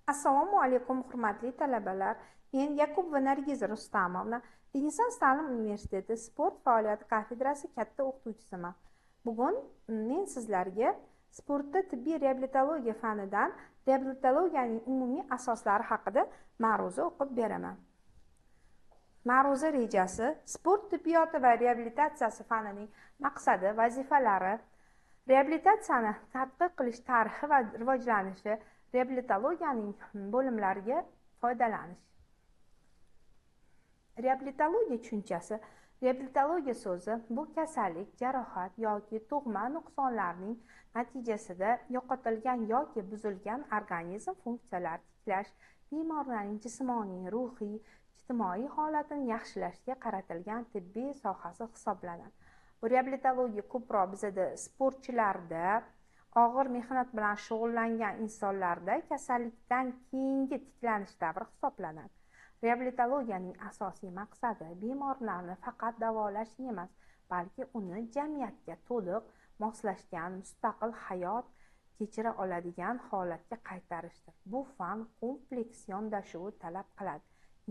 Assalomu alaykum, hurmatli talabalar. Men Yakubova Nargiza Rustamovna, Renessans ta'lim universiteti sport faoliyati kafedrasi katta o'qituvchisiman. Bugun men sizlarga sportda tibbiy reabilitologiya fanidan reabilitologiyaning umumiy asoslari haqida ma'ruza o'qib beraman. Ma'ruza rejasi sport tibbiyoti va reabilitatsiyasi fanining maqsadi, vazifalari, reabilitatsiyani tadqiq qilish tarixi va rivojlanishi, reabilitologiyaning bo'limlariga foydalanish. Reabilitologiya tushunchasi. Reabilitologiya so'zi bu kasallik, jarohat yoki tug'ma nuqsonlarning natijasida yo'qotilgan yoki buzilgan organizm funksiyalarini tiklash, bemorlarning jismoniy, ruhiy, ijtimoiy holatini yaxshilashga qaratilgan tibbiy sohasi hisoblanadi. Bu reabilitologiya ko'proq bizda sportchilarda, og'ir mehnat bilan shug'ullangan insonlarda kasallikdan keyingi tiklanish davri hisoblanadi. Reabilitologiyaning asosiy maqsadi bemorlarni faqat davolash emas, balki uni jamiyatga to'liq moslashgan, mustaqil hayot kechira oladigan holatga qaytarishdir. Bu fan kompleks yondashuv talab qiladi.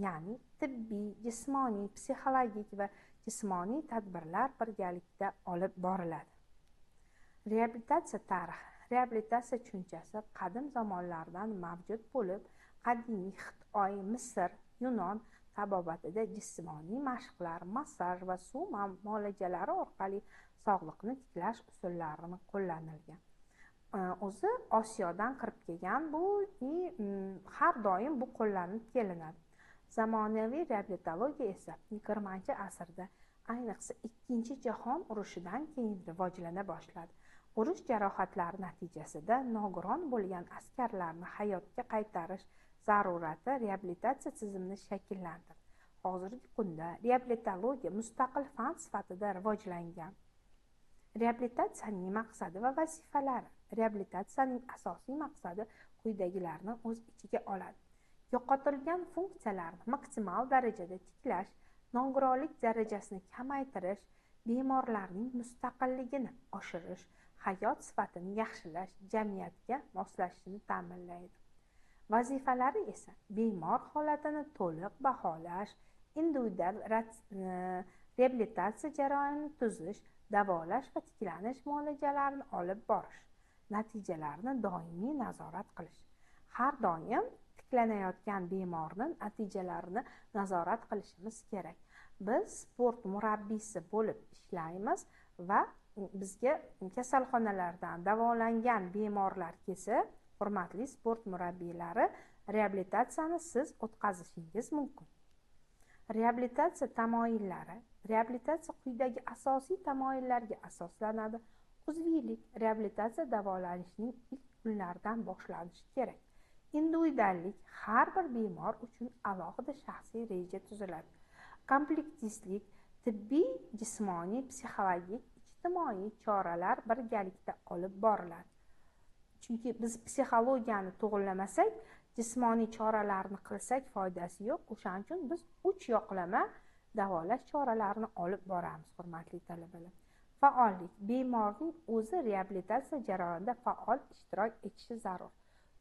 Ya'ni tibbiy, jismoniy, psixologik va jismoniy tadbirlar birgalikda olib boriladi. Reabilitatsiya tarixi. Reabilitatsiya tushunchasi qadim zamonlardan mavjud bo'lib, qadimiy Xitoy, Misr, Yunon tabobatida jismoniy mashqlar, massaj va suv muolajalari orqali sog'liqni tiklash usullarini qo'llanilgan. O'zi Osiyodan kirib kelgan bu har doim bu qo'llanib kelinadi. Zamonaviy reabilitologiya esa 20-asrda, ayniqsa Ikkinchi jahon urushidan keyin rivojlana boshladi. Urush jarohatlari natijasida nogiron bo'lgan askarlarni hayotga qaytarish zarurati reabilitatsiya tizimini shakllantirdi. Hozirgi kunda reabilitologiya mustaqil fan sifatida rivojlangan. Reabilitatsiyaning maqsadi va vazifalari. Reabilitatsiyaning asosiy maqsadi quyidagilarni o'z ichiga oladi. Yo'qotilgan funksiyalarni maksimal darajada tiklash, nogironlik darajasini kamaytirish, bemorlarning mustaqilligini oshirish, hayot sifatini yaxshilash, jamiyatga moslashishni ta'minlaydi. Vazifalari esa bemor holatini to'liq baholash, individual reabilitatsiya jarayonini tuzish, davolash va tiklanish muolajalarini olib borish, natijalarni doimiy nazorat qilish. Har doim tiklanayotgan bemorning natijalarini nazorat qilishimiz kerak. Biz sport murabbiysi bo'lib ishlaymiz va bizga kasalxonalardan davolangan bemorlar kelsa, hurmatli sport murabbiylari, reabilitatsiyani siz o'tkazishingiz mumkin. Reabilitatsiya tamoyillari. Reabilitatsiya quyidagi asosiy tamoyillarga asoslanadi. Uzviylik. Reabilitatsiya davolanishning ilk kunlaridan boshlanishi kerak. Individuallik. Har bir bemor uchun alohida shaxsiy reja tuziladi. Kompleksistlik. Tibbiy, jismoniy, psixologik, ijtimoiy choralar birgalikda olib boriladi. Chunki biz psixologiyani to'g'irlamasak, jismoniy choralarni qilsak foydasi yo'q. O'shaning uchun biz 3 yoqlama davolash choralarini olib boramiz, hurmatli talabalar. Faollik. Bemorning o'zi reabilitatsiya jarayonida faol ishtirok etishi zarur.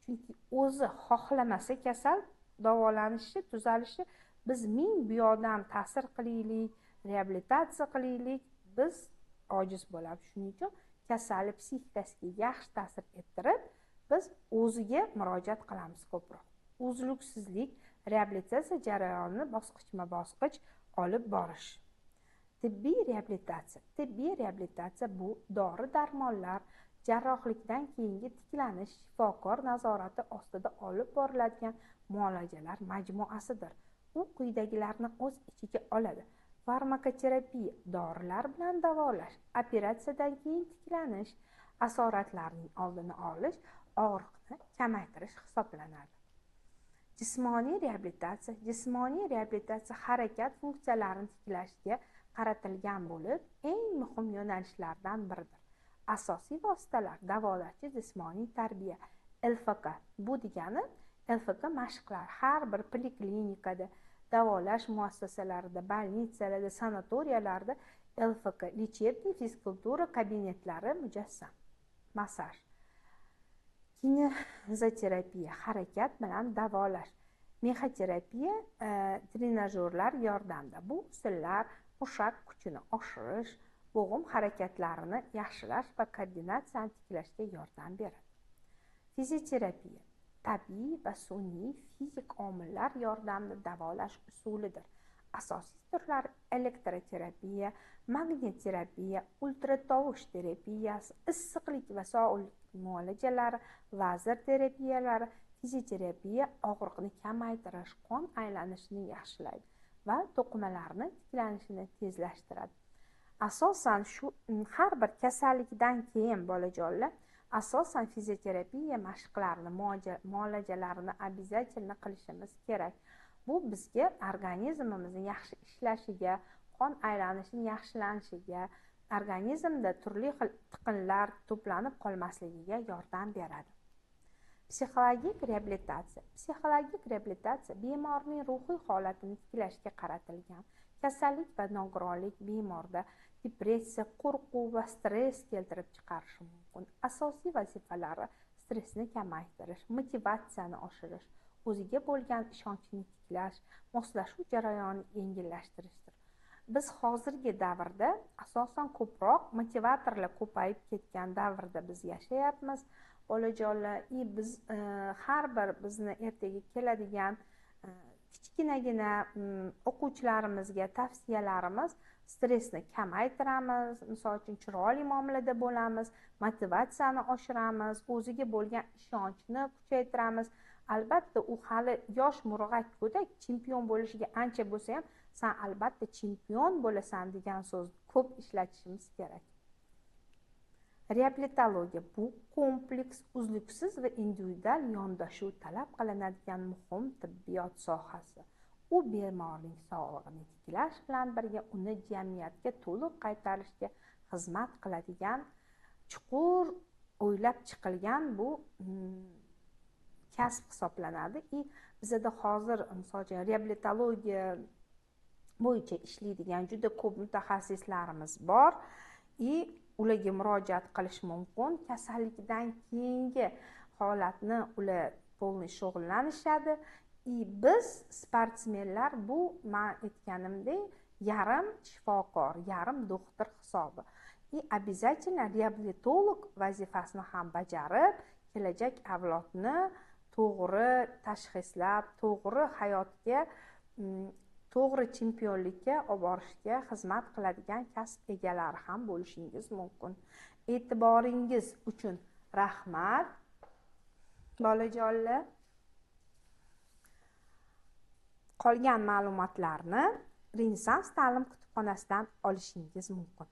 Chunki o'zi xohlamasa kasal davolanishi, tuzalishi, biz ming bu yoqdan ta'sir qilaylik, reabilitatsiya qilaylik, biz ojiz bo'lamiz. Shuning uchun kasallik psixikasiga yaxshi ta'sir ettirib, biz o'ziga murojaat qilamiz ko'proq. Uzluksizlik reabilitatsiya jarayonini bosqichma-bosqich olib borish. Tibbiy reabilitatsiya. Tibbiy reabilitatsiya bu dori-darmonlar, jarrohlikdan keyingi tiklanish, shifokor nazorati ostida olib boriladigan muolajalar majmuasidir. U quyidagilarni o'z ichiga oladi. Farmakoterapiya, dorilar bilan davolash, operatsiyadan keyin tiklanish, asoratlarning oldini olish, og'riqni kamaytirish hisoblanadi. Jismoniy reabilitatsiya. Jismoniy reabilitatsiya harakat funksiyalarini tiklashga qaratilgan bo'lib, eng muhim yo'nalishlardan biridir. Asosiy vositalar davolashchi jismoniy tarbiya, LFK. Bu degani LFK mashqlar har bir poliklinikada, davolash muassasalarida, больницаlarda, sanatoriyalarda LFK, lechebniy fizkultura kabinetlari mujassam. Massaj, kinezoterapiya, harakat bilan davolash, mexoterapiya, trenajyorlar yordamida. Bu usullar mushak kuchini oshirish, bo'g'im harakatlarini yaxshilash va koordinatsiyani tiklashga yordam beradi. Fizioterapiya tabiiy va sun'iy fizik omillar yordamida davolash usulidir. Asosiy turlari elektroterapiya, magnetterapiya, ultratovush terapiyasi, issiqlik va sog'liq muolajalari, lazer terapiyalari. Fizioterapiya og'riqni kamaytirish, qon aylanishini yaxshilaydi va to'qimalarni tiklanishini tezlashtiradi. Asosan har bir kasallikdan keyin bolajonlar asosan fizioterapiya mashqlarini, muolajalarini обязательно qilishimiz kerak. Bu bizga organizmimizni yaxshi ishlashiga, qon aylanishini yaxshilanishiga, organizmda turli xil tiqinlar to'planib qolmasligiga yordam beradi. Psixologik reabilitatsiya. Psixologik reabilitatsiya bemorning ruhiy holatini tiklashga qaratilgan. Kasallik va nogironlik bemorda depressiya, qo'rquv va stress keltirib chiqarishi mumkin. Asosiy vazifalari stressni kamaytirish, motivatsiyani oshirish, o'ziga bo'lgan ishonchni tiklash, moslashuv jarayonini yengillashtirishdir. Biz hozirgi davrda asosan ko'proq motivatorlar ko'payib ketgan davrda biz yashayapmiz. Bolajonlar, biz har bir bizni ertaga keladigan kichkinagina o'quvchilarimizga tavsiyalarimiz stressni kamaytiramiz, misol uchun chiroyli muomalada bo'lamiz, motivatsiyani oshiramiz, o'ziga bo'lgan ishonchni kuchaytiramiz. Albatta, u hali yosh murg'ak go'dak, chempion bo'lishiga ancha bo'lsa ham, sen albatta chempion bo'lasan degan so'zni ko'p ishlatishimiz kerak. Reabilitologiya bu kompleks, uzluksiz va individual yondashuv talab qilinadigan muhim tibbiyot sohasi. U bemorning sog'lig'ini tiklash bilan birga uni jamiyatga to'liq qaytarishga xizmat qiladigan chuqur o'ylab chiqilgan bu kasb hisoblanadi. Bizda hozir misol uchun reabilitologiya bo'yicha ishlaydigan juda ko'p mutaxassislarimiz bor. Ularga murojaat qilish mumkin. Kasallikdan keyingi holatni ular polni shug'ullanishadi. Biz sportsmenlar bu, men aytganimdek, yarim shifokor, yarim doktor hisobi. Обязательно reabilitolog vazifasini ham bajarib, kelajak avlodni to'g'ri tashxislab, to'g'ri hayotga, to'g'ri chempionlikka olib borishga xizmat qiladigan kasb egalari ham bo'lishingiz mumkin. E'tiboringiz uchun rahmat, bolajonlar. Qolgan ma'lumotlarni Renessans ta'lim kutubxonasidan olishingiz mumkin.